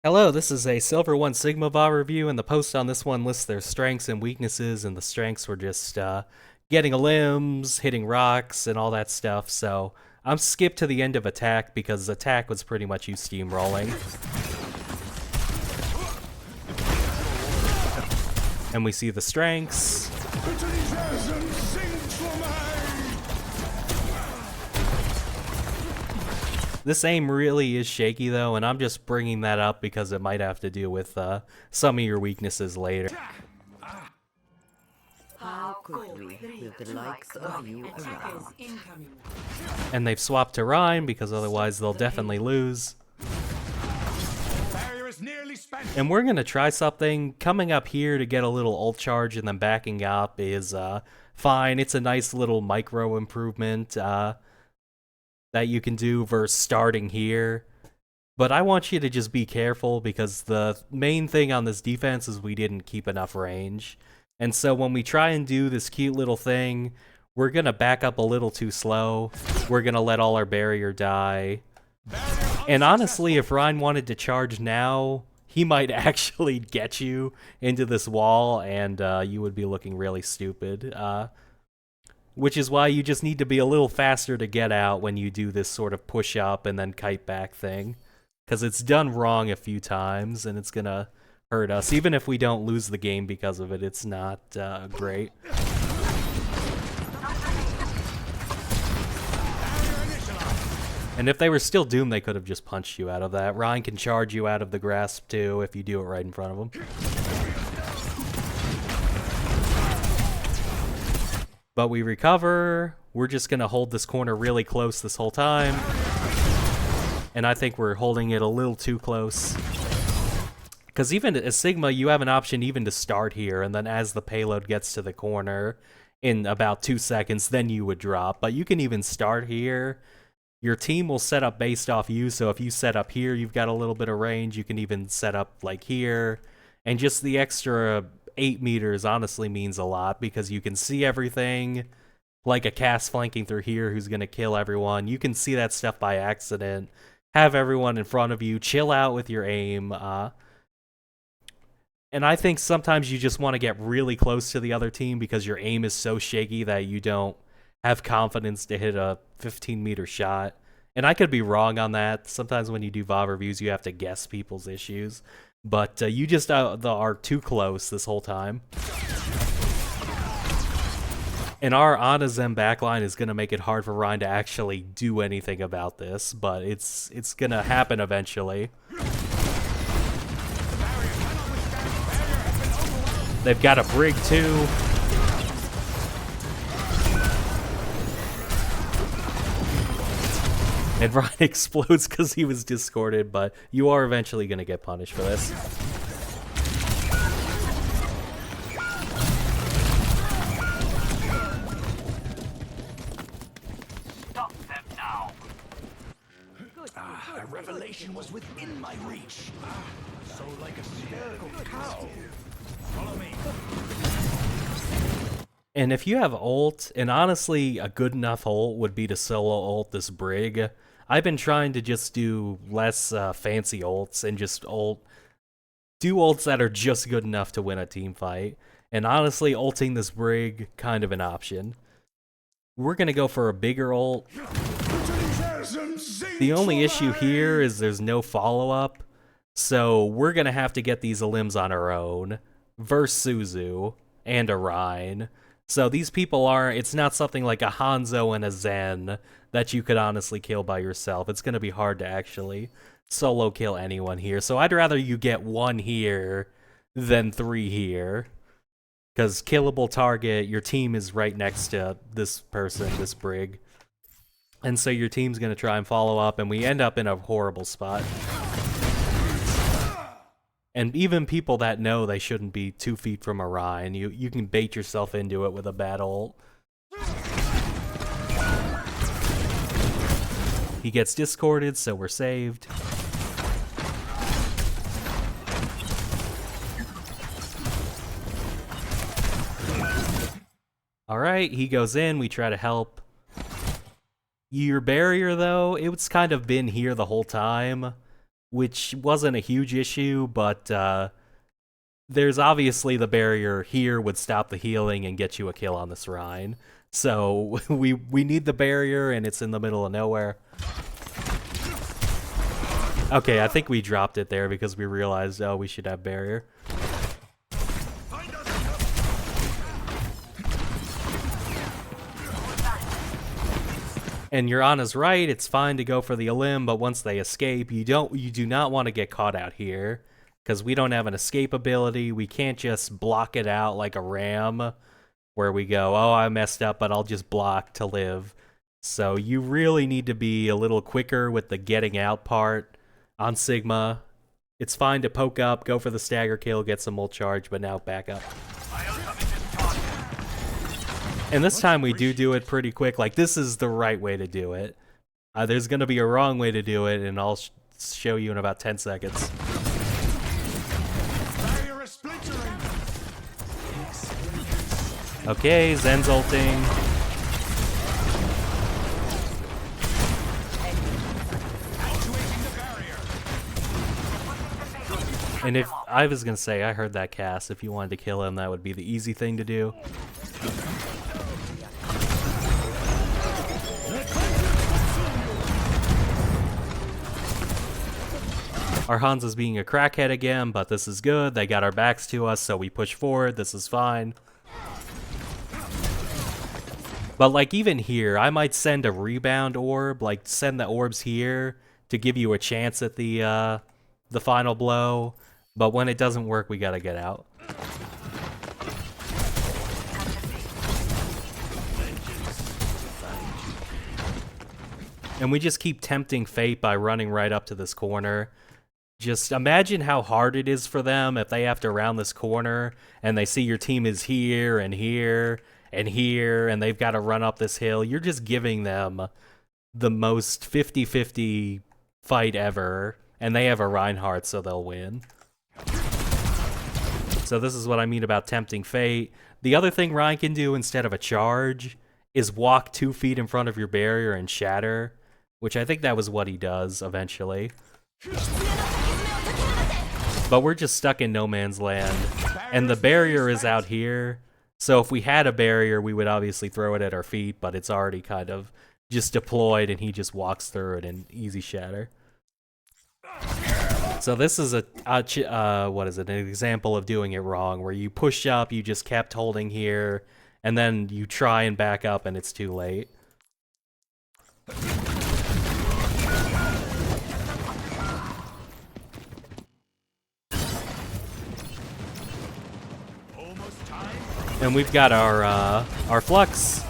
Hello, this is a Silver 1 Sigma VA review, and the post on this one lists their strengths and weaknesses, and the strengths were just getting limbs, hitting rocks, and all that stuff, so I'm skipped to the end of attack because attack was pretty much you steamrolling. And we see the strengths. This aim really is shaky though, and I'm just bringing that up because it might have to do with some of your weaknesses later. How quickly will the likes of you arrive? And they've swapped to Rhine because otherwise they'll definitely lose. And we're gonna try something. Coming up here to get a little ult charge and then backing up is fine. It's a nice little micro improvement that you can do versus starting here. But I want you to just be careful because the main thing on this defense is we didn't keep enough range. And so when we try and do this cute little thing, we're gonna back up a little too slow. We're gonna let all our barrier die. And honestly, if Rhine wanted to charge now, he might actually get you into this wall and you would be looking really stupid. Which is why you just need to be a little faster to get out when you do this sort of push up and then kite back thing. Because it's done wrong a few times and it's gonna hurt us. Even if we don't lose the game because of it, it's not great. And if they were still doomed, they could have just punched you out of that. Rhine can charge you out of the grasp too if you do it right in front of him. But we recover. We're just going to hold this corner really close this whole time. And I think we're holding it a little too close. Because even as Sigma, you have an option even to start here, and then as the payload gets to the corner in about 2 seconds, then you would drop. But you can even start here. Your team will set up based off you, so if you set up here, you've got a little bit of range. You can even set up like here. And just the extra 8 meters honestly means a lot because you can see everything, like a cast flanking through here who's going to kill everyone. You can see that stuff by accident, have everyone in front of you, chill out with your aim. And I think sometimes you just want to get really close to the other team because your aim is so shaky that you don't have confidence to hit a 15-meter shot. And I could be wrong on that. Sometimes when you do VOD reviews, you have to guess people's issues. But you just are too close this whole time. And our Ana-Zem backline is going to make it hard for Rhine to actually do anything about this, but it's going to happen eventually. They've got a Brig too. And Rhine explodes because he was discorded, but you are eventually going to get punished for this. Stop them now. A revelation was within my reach. So like a spherical cow. Follow me. And if you have ult, and honestly a good enough ult would be to solo ult this Brig. I've been trying to just do less fancy ults and just do ults that are just good enough to win a team fight. And honestly, ulting this Brig, kind of an option. We're going to go for a bigger ult. The only issue here is there's no follow-up. So we're going to have to get these limbs on our own. Versus Suzu and a Rhine. So these people it's not something like a Hanzo and a Zen that you could honestly kill by yourself. It's going to be hard to actually solo kill anyone here. So I'd rather you get 1 here than 3 here. Because killable target, your team is right next to this person, this Brig. And so your team's going to try and follow up, and we end up in a horrible spot. And even people that know they shouldn't be 2 feet from a Rhine, you can bait yourself into it with a bad ult. He gets discorded, so we're saved. Alright, he goes in, we try to help. Your barrier, though, it's kind of been here the whole time. which wasn't a huge issue, but there's obviously the barrier here would stop the healing and get you a kill on this Rein. So we need the barrier, and it's in the middle of nowhere. Okay, I think we dropped it there because we realized, oh, we should have barrier. And Yorana's right, it's fine to go for the Elim, but once they escape, you do not want to get caught out here, because we don't have an escape ability. We can't just block it out like a ram, where we go, oh, I messed up, but I'll just block to live. So you really need to be a little quicker with the getting out part on Sigma. It's fine to poke up, go for the stagger kill, get some ult charge, but now back up. And this time we do it pretty quick. Like, this is the right way to do it. There's going to be a wrong way to do it, and I'll show you in about 10 seconds. Okay, Zen's ulting. And if I was going to say, I heard that cast. If you wanted to kill him, that would be the easy thing to do. Our Hanzo's being a crackhead again, but this is good. They got our backs to us, so we push forward. This is fine. But like even here, I might send a rebound orb, like send the orbs here to give you a chance at the final blow. But when it doesn't work, we gotta get out. And we just keep tempting fate by running right up to this corner. Just imagine how hard it is for them if they have to round this corner and they see your team is here and here and here and they've got to run up this hill. You're just giving them the most 50-50 fight ever, and they have a Reinhardt, so they'll win. So this is what I mean about tempting fate. The other thing Rein can do instead of a charge is walk 2 feet in front of your barrier and shatter, which I think that was what he does eventually. But we're just stuck in no man's land, and the barrier is out here. So if we had a barrier, we would obviously throw it at our feet, but it's already kind of just deployed, and he just walks through it in easy shatter. So this is what is it? An example of doing it wrong, where you push up, you just kept holding here, and then you try and back up, and it's too late. And we've got our Flux.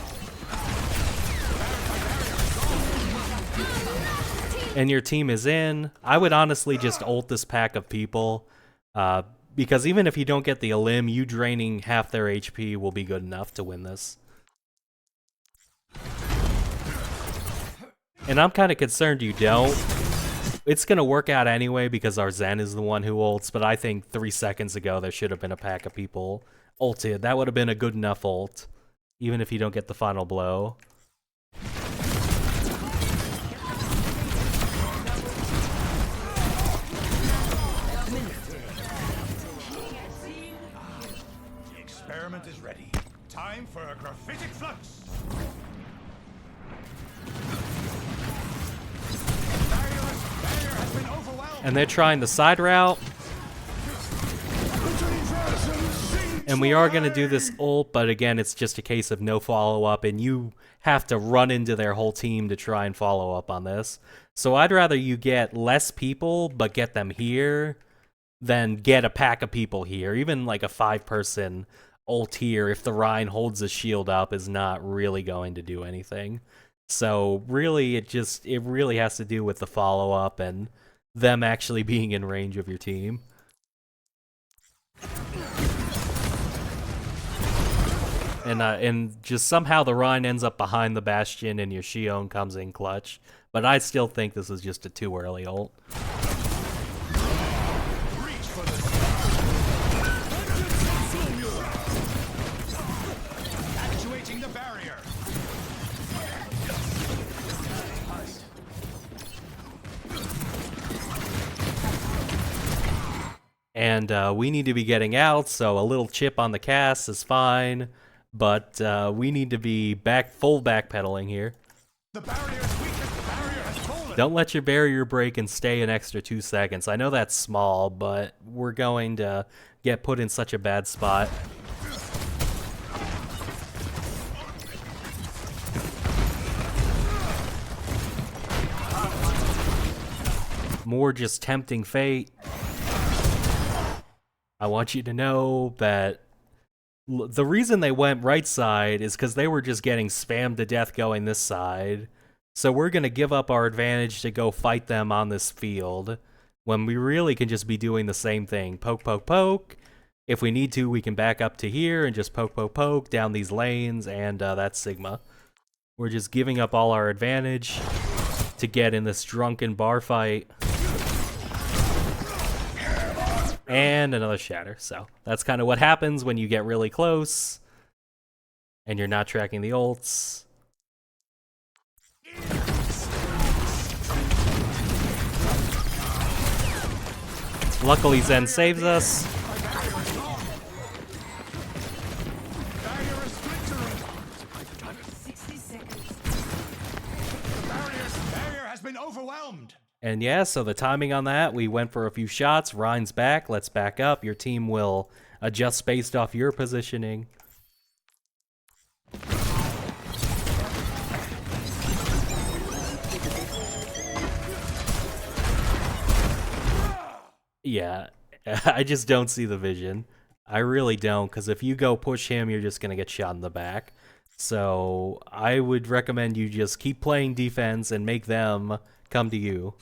And your team is in. I would honestly just ult this pack of people. Because even if you don't get the Elim, you draining half their HP will be good enough to win this. And I'm kind of concerned you don't. It's going to work out anyway because our Zen is the one who ults, but I think 3 seconds ago there should have been a pack of people ulted. That would have been a good enough ult, even if you don't get the final blow. The experiment is ready. Time for a graphitic flux. Barrier has been overwhelmed. And they're trying the side route. And we are going to do this ult, but again, it's just a case of no follow-up, and you have to run into their whole team to try and follow up on this. So I'd rather you get less people, but get them here, than get a pack of people here. Even like a 5-person ult here, if the Rein holds his shield up, is not really going to do anything. So really, it really has to do with the follow-up and them actually being in range of your team. And just somehow the Rein ends up behind the Bastion and your Xion comes in clutch. But I still think this is just a too early ult. Actuating the barrier. And we need to be getting out, so a little chip on the cast is fine. But we need to be full backpedaling here. The barrier is weakened. The barrier has fallen. Don't let your barrier break and stay an extra 2 seconds. I know that's small, but we're going to get put in such a bad spot. More just tempting fate. I want you to know that the reason they went right side is because they were just getting spammed to death going this side. So we're going to give up our advantage to go fight them on this field when we really can just be doing the same thing. Poke, poke, poke. If we need to, we can back up to here and just poke, poke, poke down these lanes, and that's Sigma. We're just giving up all our advantage to get in this drunken bar fight. And another shatter. So that's kind of what happens when you get really close and you're not tracking the ults. Luckily Zen saves us. Barrier is splintering. 60 seconds. The barrier has been overwhelmed. And yeah, so the timing on that, we went for a few shots. Ryan's back. Let's back up. Your team will adjust based off your positioning. Yeah, I just don't see the vision. I really don't, because if you go push him, you're just going to get shot in the back. So I would recommend you just keep playing defense and make them come to you.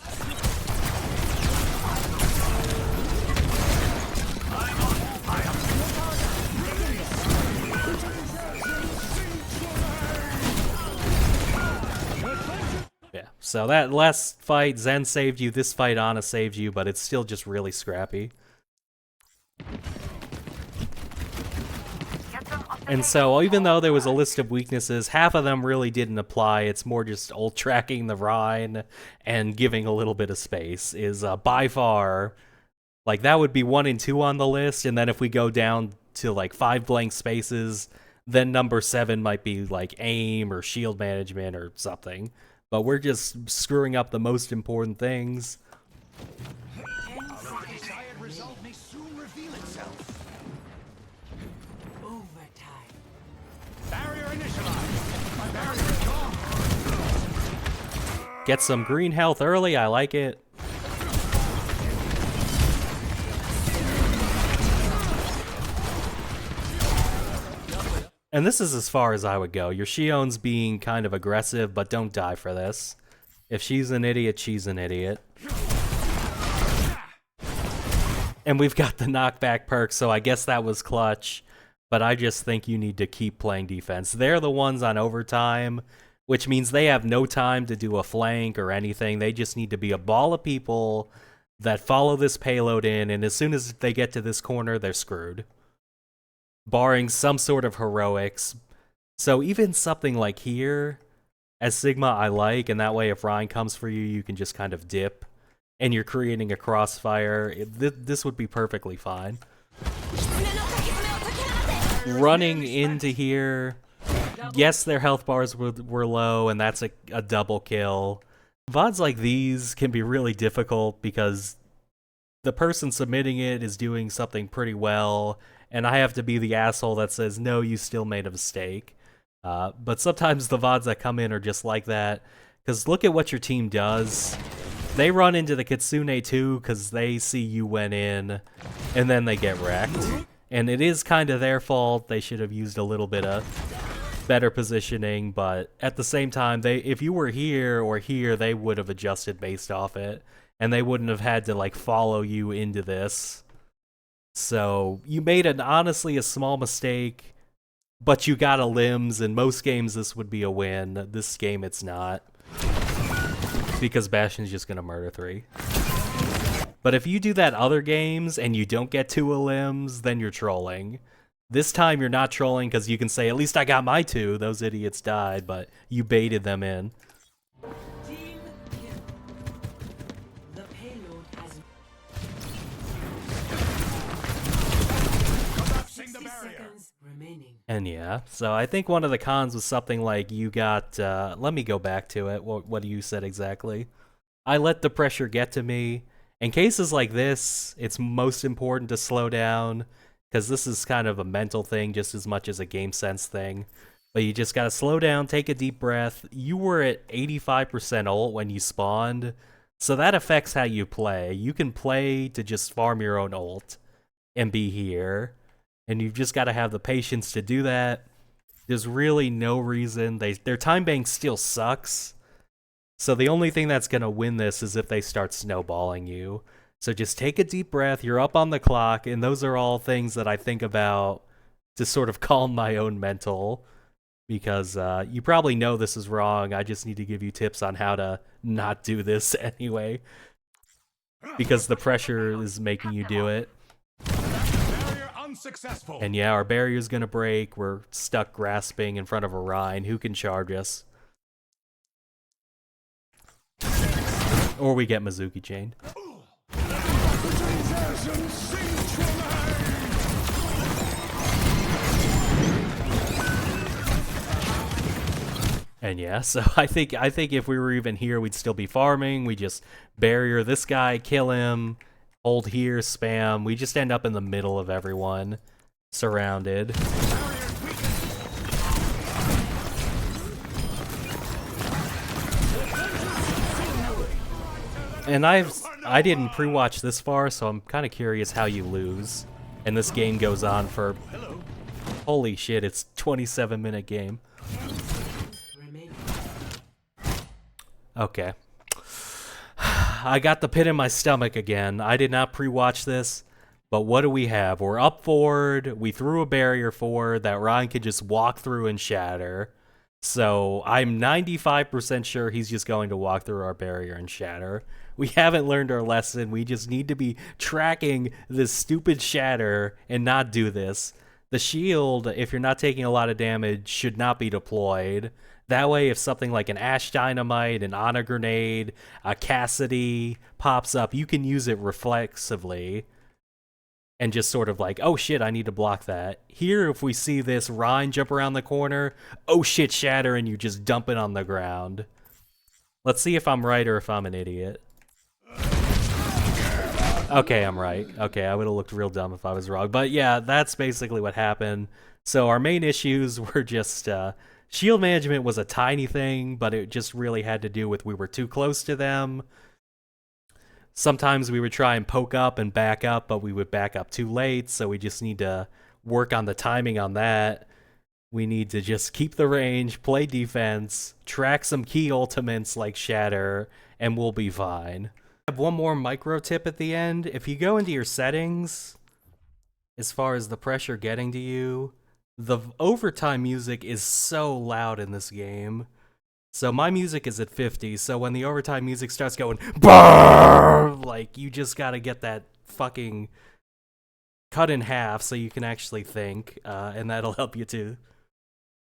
Yeah, so that last fight, Zen saved you, this fight, Ana saved you, but it's still just really scrappy. And so, even though there was a list of weaknesses, half of them really didn't apply. It's more just ult tracking the Rhine and giving a little bit of space is by far, like, that would be 1 and 2 on the list. And then if we go down to like 5 blank spaces, then number 7 might be like aim or shield management or something. But we're just screwing up the most important things. Our desired result may soon reveal itself. Overtime. Barrier initialized. My barrier is gone. Get some green health early, I like it. And this is as far as I would go. Your Shion's being kind of aggressive, but don't die for this. If she's an idiot, she's an idiot. And we've got the knockback perk, so I guess that was clutch. But I just think you need to keep playing defense. They're the ones on overtime, which means they have no time to do a flank or anything. They just need to be a ball of people that follow this payload in, and as soon as they get to this corner, they're screwed. Barring some sort of heroics. So even something like here, as Sigma, I like, and that way if Ryan comes for you, you can just kind of dip, and you're creating a crossfire. This would be perfectly fine. Running into here, yes, their health bars were low, and that's a double kill. VODs like these can be really difficult because the person submitting it is doing something pretty well, and I have to be the asshole that says, no, you still made a mistake. But sometimes the VODs that come in are just like that, because look at what your team does. They run into the Kitsune too, because they see you went in, and then they get wrecked. And it is kind of their fault. They should have used a little bit of better positioning, but at the same time, if you were here or here, they would have adjusted based off it, and they wouldn't have had to like follow you into this. So you made honestly a small mistake, but you got a limbs. In most games, this would be a win. This game, it's not, because Bastion's just gonna murder 3. But if you do that other games and you don't get 2 limbs, then you're trolling. This time you're not trolling because you can say, at least I got my 2. Those idiots died, but you baited them in. Team kill. The payload has And yeah, so I think one of the cons was something like you got, let me go back to it. What you said exactly? I let the pressure get to me. In cases like this, it's most important to slow down, because this is kind of a mental thing just as much as a game sense thing. But you just gotta slow down, take a deep breath. You were at 85% ult when you spawned, so that affects how you play. You can play to just farm your own ult and be here, and you've just gotta have the patience to do that. There's really no reason. Their time bank still sucks, so the only thing that's gonna win this is if they start snowballing you. So just take a deep breath, you're up on the clock, and those are all things that I think about to sort of calm my own mental, because you probably know this is wrong. I just need to give you tips on how to not do this anyway, because the pressure is making you do it. Barrier unsuccessful. And yeah, our barrier's gonna break. We're stuck grasping in front of a Rhine. Who can charge us? Or we get Mizuki chained. And yeah, so I think if we were even here, we'd still be farming. We just barrier this guy, kill him, hold here, spam. We just end up in the middle of everyone, surrounded. And I didn't pre-watch this far, so I'm kind of curious how you lose. And this game goes on for, holy shit, it's 27-minute game. Okay. I got the pit in my stomach again. I did not pre-watch this, but what do we have? We're up forward. We threw a barrier forward that Ryan could just walk through and shatter. So I'm 95% sure he's just going to walk through our barrier and shatter. We haven't learned our lesson. We just need to be tracking this stupid shatter and not do this. The shield, if you're not taking a lot of damage, should not be deployed. That way, if something like an Ash Dynamite, an Honor Grenade, a Cassidy pops up, you can use it reflexively and just sort of like, oh shit, I need to block that. Here, if we see this Rhine jump around the corner, oh shit, shatter, and you just dump it on the ground. Let's see if I'm right or if I'm an idiot. Okay, I'm right. Okay, I would have looked real dumb if I was wrong. But yeah, that's basically what happened. So our main issues were just... shield management was a tiny thing, but it just really had to do with we were too close to them. Sometimes we would try and poke up and back up, but we would back up too late, so we just need to work on the timing on that. We need to just keep the range, play defense, track some key ultimates like Shatter, and we'll be fine. I have one more micro tip at the end. If you go into your settings, as far as the pressure getting to you, the overtime music is so loud in this game. So my music is at 50, so when the overtime music starts going, BARRRR, like, you just gotta get that fucking cut in half so you can actually think, and that'll help you too.